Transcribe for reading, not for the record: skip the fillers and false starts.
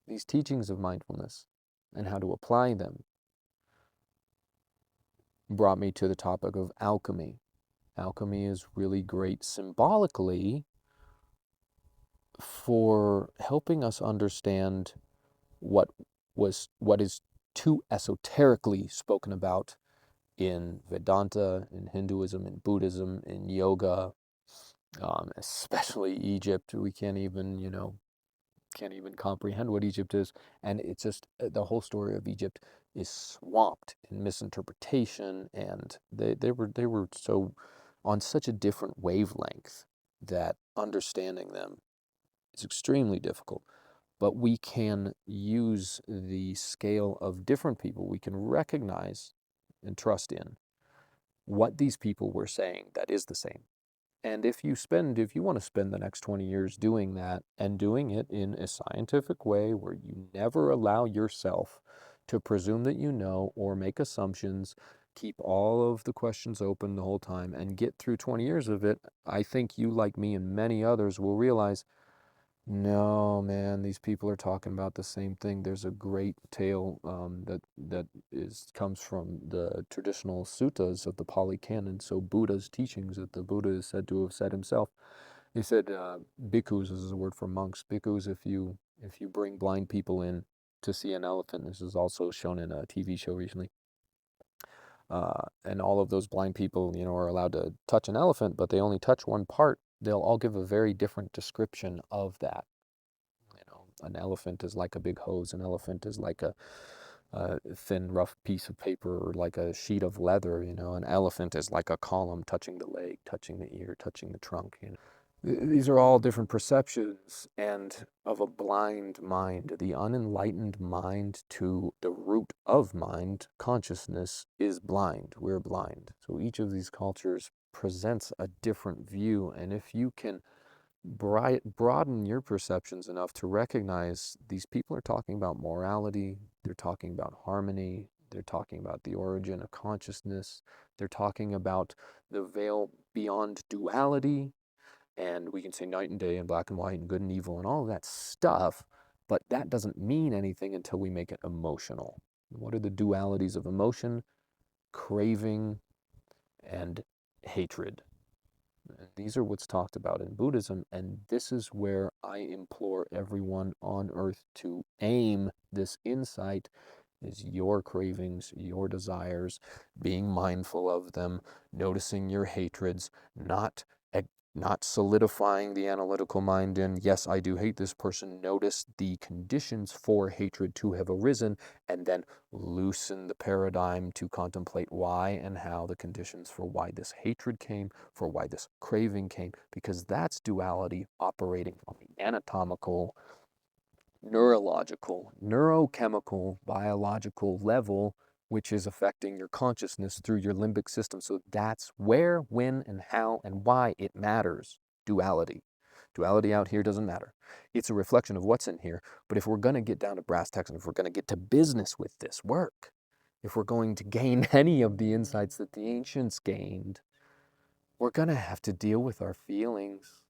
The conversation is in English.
these teachings of mindfulness and how to apply them brought me to the topic of alchemy. Alchemy is really great symbolically for helping us understand what is too esoterically spoken about in Vedanta, in Hinduism, in Buddhism, in yoga, especially Egypt. We can't even, comprehend what Egypt is. And it's just the whole story of Egypt is swamped in misinterpretation, and they were so on such a different wavelength that understanding them is extremely difficult. But we can use the scale of different people. We can recognize and trust in what these people were saying that is the same. And if you want to spend the next 20 years doing that and doing it in a scientific way where you never allow yourself to presume that you know or make assumptions, keep all of the questions open the whole time and get through 20 years of it, I think you, like me and many others, will realize, no, man, these people are talking about the same thing. There's a great tale that comes from the traditional suttas of the Pali Canon, so Buddha's teachings that the Buddha is said to have said himself. He said, bhikkhus is a word for monks. Bhikkhus, if you bring blind people in to see an elephant, this is also shown in a TV show recently, and all of those blind people, are allowed to touch an elephant, but they only touch one part. They'll all give a very different description of that. An elephant is like a big hose. An elephant is like a thin, rough piece of paper, or like a sheet of leather. An elephant is like a column touching the leg, touching the ear, touching the trunk. These are all different perceptions and of a blind mind. The unenlightened mind to the root of mind, consciousness, is blind. We're blind. So each of these cultures presents a different view. And if you can broaden your perceptions enough to recognize these people are talking about morality, they're talking about harmony, they're talking about the origin of consciousness, they're talking about the veil beyond duality, and we can say night and day and black and white and good and evil and all of that stuff, but that doesn't mean anything until we make it emotional. What are the dualities of emotion? Craving and hatred. These are what's talked about in Buddhism, and this is where I implore everyone on earth to aim this insight, is your cravings, your desires, being mindful of them, noticing your hatreds, not solidifying the analytical mind in, yes, I do hate this person. Notice the conditions for hatred to have arisen, and then loosen the paradigm to contemplate why and how the conditions for why this hatred came, for why this craving came, because that's duality operating on the anatomical, neurological, neurochemical, biological level, which is affecting your consciousness through your limbic system. So that's where, when, and how, and why it matters. Duality. Duality out here doesn't matter. It's a reflection of what's in here. But if we're going to get down to brass tacks, and if we're going to get to business with this work, if we're going to gain any of the insights that the ancients gained, we're going to have to deal with our feelings.